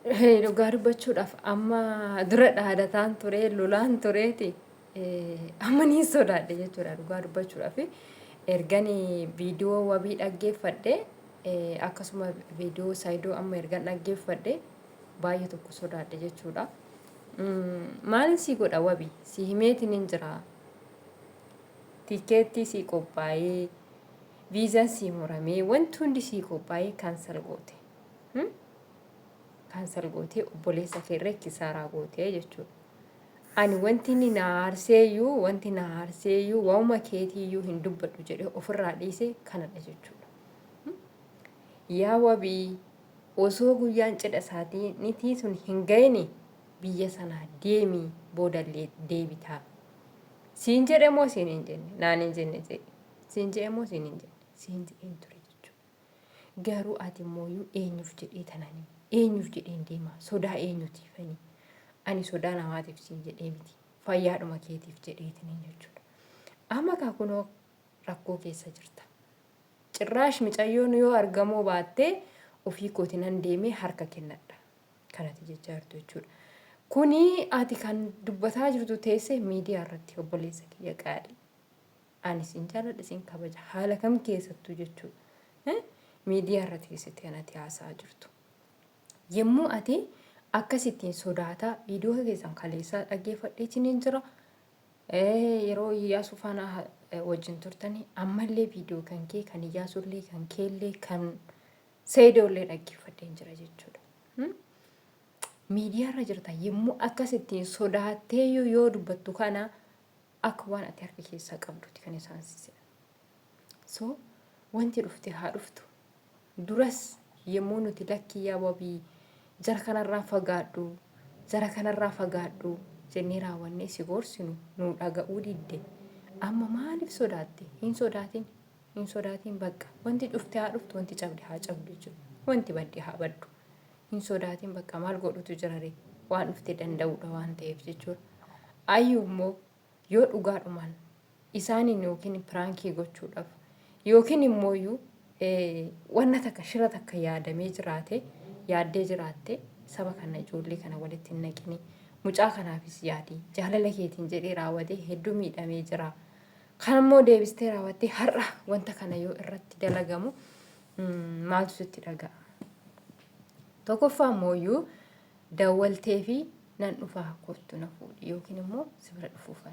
Dhugaa dubbachuudhaaf amma dura dhaadataan ture lolaan tureeti amma niin sodaadhe jechuudha dhugaa dubbachuudhaaf erganii viidiyoo wabii dhaggeeffadhe akkasuma viidiyoo saayidoo amma ergan dhaggeeffadhe baay'ee tokko sodaadhe jechuudha. Maal si godha wabii si himeetiin hin jira tikeettii si qophaa'ee viizaan si muramee wanti hundi si qophaa'ee kaansal goote. Kaansal gootee obboleessa kee irra kisaaraa gootee jechuudha. Ani wanti inni na aarseeyyuu waa'uma keetiiyyuu hin dubbadhu jedhee ofirraa dhiise kanadha jechuudha. Yaa wabii osoo guyyaan cidha isaatii nitii sun hin ga'ini biyya sanaa deemii boodallee deebitaa. Siin jedhe moo siin hin jenne naan hin jenne jedhe. Siin jedhe moo siin hin jenne siin jedheen ture jechuudha. Garuu ati immoo eenyuuf jedhee tananii eenyuuf jedheen deemaa sodaa eenyutiifanii ani sodaa namaatiif siin jedhee miti fayyaadhuma keetiif jedheetiniin jechuudha. Amma kaa kunoo rakkoo keessa jirta. Cirraash micayyoon yoo argamoo baattee ofii kootinan deemee harka kennadha kanati jechaa jirtu jechuudha. Kuni ati kan dubbataa jirtu teessee miidiyaa irratti obboleessa kiyya qaalii. Ani siin jaaladha siin kabaja haala kam keessattuu jechuudha. Miidiyaa irratti keessatti kanatti haasaa jirtu. Yemmuu ati akkasittiin sodaataa viidiyoo keessan kaleessaa dhaggeeffadheetiin hin jira. Yeroo Iyyaasuu faana wajjin turtanii ammallee viidiyoo kan kee kan Iyyaasuullee kan keellee kan Seedoollee dhaggeeffadheen jira jechuudha. Miidiyaa irra jirta yemmuu akkasittiin sodaattee yoo dubbattu kana akka waan ati harka keessaa qabdutti kan isaan sisee. So wanti dhufte haa dhuftu. Duras yemmuu nuti lakkii yaa wabii jara kanarraa fagaadhu jennee raawwannee si gorsinu nu dhaga'uu didde. Amma maaliif sodaatte? Hin sodaatin bakka. Wanti dhufte haa dhuftu, wanti cabde haa cabdu jechuudha. Wanti badde haa baddu. Hin sodaatin bakka maal godhutu jirare waan dhufte danda'uudha waan ta'eef jechuudha. Ayyuu immoo yoo dhugaadhumaan isaaniin yookiin piraankii gochuudhaaf yookiin immoo wanna takka shira takka yaaddee jiraatte saba kana ijoollee kana walitti hin naqini. Mucaa kanaafis yaadii jaalala keetiin jedhee raawwatee hedduu miidhamee jira. Kan immoo deebistee raawwattee har'a wanta kana yoo irratti dalagamu maaltu sitti dhaga'a? Tokkoffaa immoo dawwaltee fi nan dhufaa kottu na fuudhi yookiin immoo si bira dhufuufan.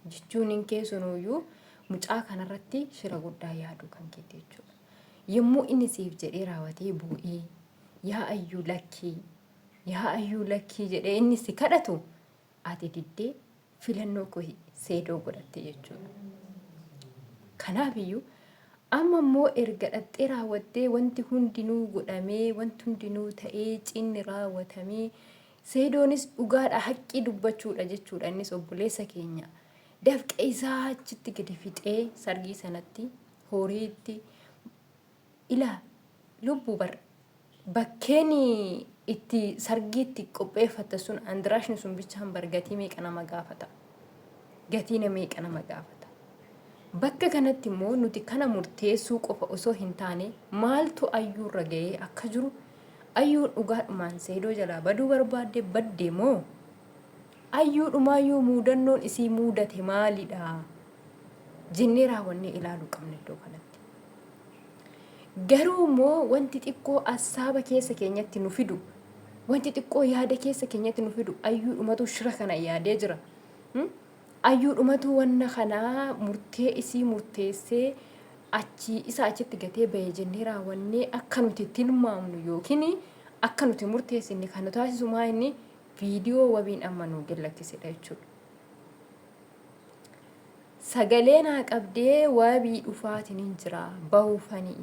Jechuun hin keessunuyyuu mucaa kanarratti shira guddaa yaaduu kan keetti jechuudha. Yemmuu inni siif jedhee raawwatee bu'ee yaa ayyuu lakkii jedhee inni si kadhatu ati diddee filannoo koo seedoo godhatte jechuudha. Kanaafiyyuu amma immoo erga dhattee raawwattee wanti hundinuu godhamee wanti hundinuu ta'ee cinni raawwatamee seedoonis dhugaadha haqqii dubbachuudha jechuudha. Innis obboleessa keenya dafqa isaa achitti gadi fixee sargii sanatti horiitti ilaa lubbuu bakkeen itti sargiitti qopheeffatta sun andiraashni sun bichaan gatii meeqa nama gaafata? Bakka kanatti immoo nuti kana murteessuu qofa osoo hin taane maaltu ayyuurra ga'ee akka jiru ayyuun dhugaadhumaan seedoo jalaa baduu barbaadde badde moo ayyuudhumaayyuu muudannoon isii muudate maalidha jennee raawwannee ilaaluu qabna iddoo kanatti. Garuu immoo wanti xiqqoo assaaba keessa keenyatti nu fidu wanti xiqqoo yaada keessa keenyatti nu fidu ayyuudhumatu shira kana yaadee jira. Ayyuudhumatu wanna kanaa murtee isii murteessee isa achitti gatee bahee jennee raawwannee akka nuti tilmaamnu yookiin akka nuti murteessine kan nu taasisu maa inni viidiyoo wabiin amma nu gallakkisedha jechuudha. Sagalee naa qabdee wabii dhufaatiin hin jira bahuufanii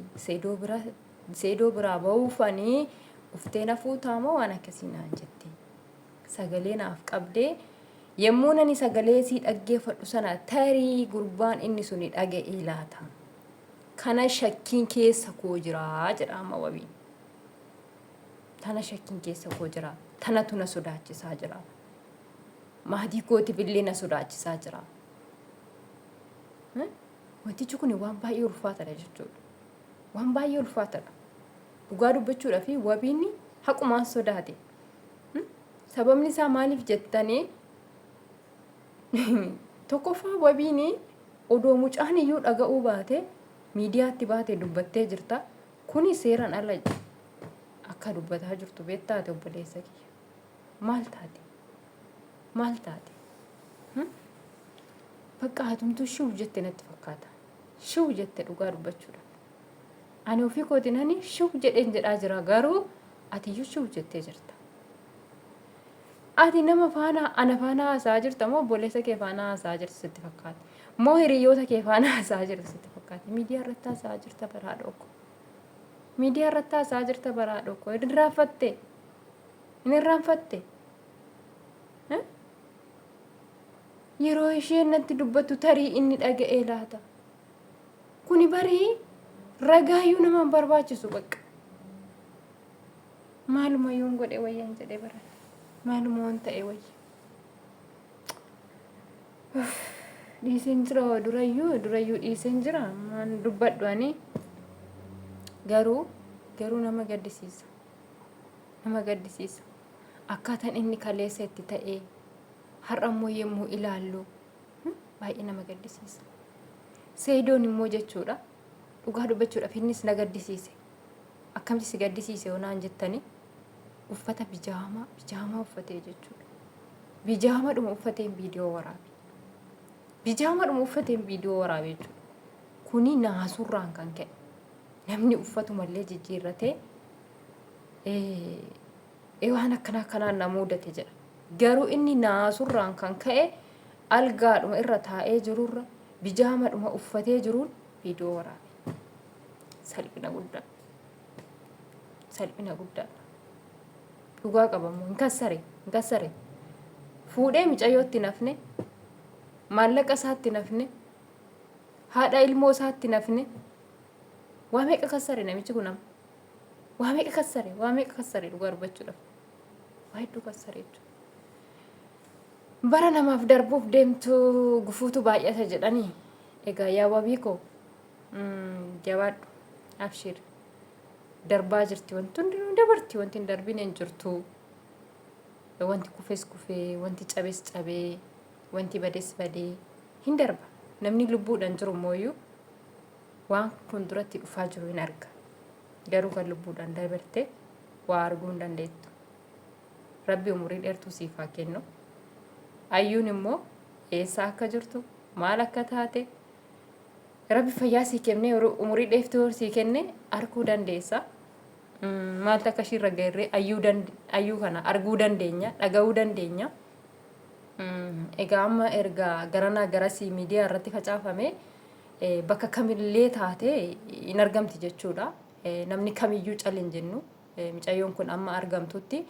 seedoo biraa bahuufanii uftee nafuu taamoo waan akkasii naan jette. Sagalee naaf qabdee yemmuu nani sagalee sii dhaggeeffadhu sana tarii gurbaan inni suni dhaga'ee laata. Kana shakkiin keessa koo jira jedha amma wabiin. Tana shakkiin keessa koo jira. Tanatu na sodaachisaa jira. Maatii kootiif illee na sodaachisaa jira. Wantichi kun waan baay'ee ulfaataadha jechuudha. Waan baay'ee ulfaataadha. Dhugaa dubbachuudhaa fi wabiin haqumaan sodaate. Sababni isaa maaliif jettanii tokkoffaa wabiin odoo mucaan iyyuu dhaga'uu baate miidiyaatti baate dubbattee jirta. Kuni seeraan ala akka dubbataa jirtu beektaate obboleessa kiyya. Maal taate? Maal taate? Bakka hatumtu shiw jette natti fakkaata. Shiw jette dhugaa dubbachuudha. Ani ofii kootiin ani shiw jedheen jedhaa jira garuu ati iyyuu shiw jettee jirta. Ati nama faana ana faana haasaa jirta moo obboleessa kee faana haasaa jirta sitti fakkaata? Moo hiriyoota kee faana haasaa jirta sitti fakkaata? Miidiyaa irratti haasaa jirta baraa dhokko. Miidiyaa irratti haasaa jirta baraa dhokko. Hin irraanfatte? Hin irraanfatte? Yeroo isheen natti dubbattu tarii inni dhaga'ee laata? Kuni barii ragaayyuu nama hin barbaachisu bakka. Maaluma yoon godhe wayyaan jedhee bara. Maaluma waan ta'e wayya. Dhiiseen jira durayyuu dhiiseen jira. Maan dubbadhu ani. Garuu nama gaddisiisa. Nama gaddisiisa. Akkaataan inni kaleessa itti ta'ee har'a immoo yemmuu ilaallu baay'ee nama gaddisiisa. Seedoon immoo jechuudha. Dhugaa dubbachuudhaaf innis na gaddisiise. Akkamitti si gaddisiise onaan jettanii uffata bijaamaa uffatee jechuudha. Bijaamadhuma uffateen viidiyoo waraabe. Bijaamadhuma uffateen viidiyoo waraabe jechuudha. Kuni naasurraan kan ka'e. Namni uffatumallee jijjiirratee waan akkanaan na mudate jedha. Garuu inni naasurraan kan ka'e algaadhuma irra taa'ee jirurra bijaamadhuma uffatee jiruun viidiyoo waraabe. Salphina guddaa. Salphina guddaa. Dhugaa qabamu hin kassare. Fuudhee mucayyootti nafne, maallaqa isaatti nafne, haadha ilmoo isaatti nafne. Waa meeqa kassare namichi kun amma? Waa meeqa kassare dhugaa dubbachuudhaaf. Waa hedduu kassare jechuudha. Bara namaaf darbuuf deemtu gufuutu baay'ata jedhanii. Egaa yaa wabii koo jabaadhu abshir. Darbaa jirti wanti hundi dabarti wanti hin darbine hin jirtu. Wanti kufes kufee, wanti cabes cabee, wanti bades badee hin darba. Namni lubbuudhaan jiru mooyyuu waan kun duratti dhufaa jiru hin arga. Garuu kan lubbuudhaan dabarte waa arguu hin dandeettu. Rabbi umurii dheertuu siif haa kennu. Ayyuun immoo eessa akka jirtu maal akka taate Rabbi fayyaa sii kennee umurii dheertuu sii kenne arguu dandeessa. Maaltu akka ishirra gairree ayyuu kana arguu dandeenya, dhaga'uu dandeenya. Egaa amma erga garanaa garasii miidiyaa irratti facaafame bakka kamillee taate hin argamti jechuudha. Namni kamiyyuu calli hin jennu. Mucayyoon kun amma argamtutti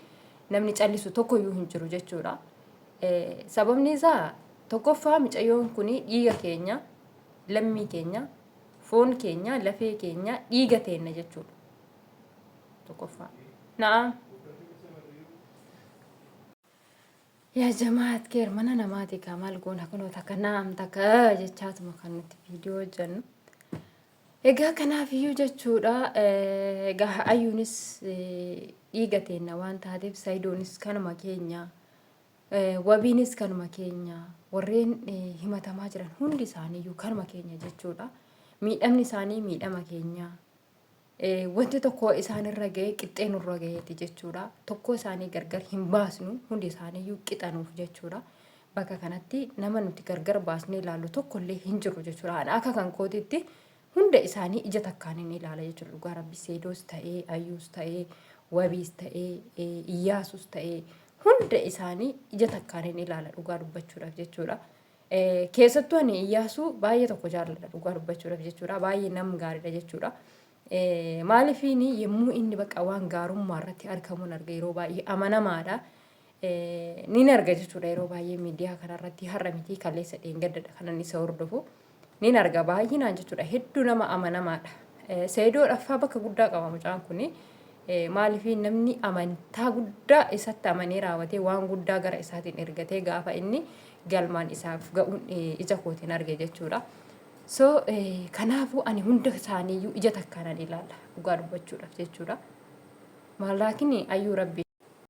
namni callisu tokkoyyuu hin jiru jechuudha. Sababni isaa tokkoffaa mucayyoon kun dhiiga keenya, lammii keenya, foon keenya, lafee keenya, dhiiga teenya jechuudha. Tokkoffaa. Na'am. Yaa jamaat keer mana namaati ka maal goona kunoo takka naam takka jechaatuma kan nuti viidiyoo hojjennu. Egaa kanaaf iyyuu jechuudha. Egaa ayyuunis dhiiga teenya waan taateef saayidoonis kanuma keenya. Wabiinis kanuma keenya. Warreen himatamaa jiran hundi isaaniiyyuu kanuma keenya jechuudha. Miidhamni isaanii miidhama keenya. Wanti tokko isaanirra ga'e qixxee nurra ga'eeti jechuudha. Tokko isaanii gargar hin baasnu hundi isaaniiyyuu qixanuuf jechuudha. Bakka kanatti nama nuti gargar baasnee ilaallu tokkollee hin jiru jechuudha. Akka kan kootitti hunda isaanii ija takkaaniin ilaala jechuudha. Dhugaa Rabbi seedoos ta'ee, ayyuus ta'ee, wabiis ta'ee, iyyaasus ta'ee hunda isaanii ija takkaaniin ilaala dhugaa dubbachuudhaaf jechuudha. Keessattuu ani iyyaasuu baay'ee tokko jaalladha dhugaa dubbachuudhaaf jechuudha. Baay'ee nam gaariidha jechuudha. Maaliifini yemmuu inni bakka waan gaarummaa irratti argamuun arga yeroo baay'ee amanamaadha. Nin arga jechuudha yeroo baay'ee miidiyaa kanarratti har'a miti kaleessa dheengaddadha kanan isa hordofu. Nin arga baay'inaan jechuudha hedduu nama amanamaadha. Seedoodhaaf bakka guddaa qaba mucaan kuni. Maaliifii namni amantaa guddaa isatti amanee raawwatee waan guddaa gara isaatiin ergatee gaafa inni galmaan isaaf ga'uun ija kootiin arge jechuudha. So kanaafuu ani hunda isaaniiyyuu ija takkaanaan ilaala dhugaa dubbachuudhaaf jechuudha. Laakiin ayyuu rabbi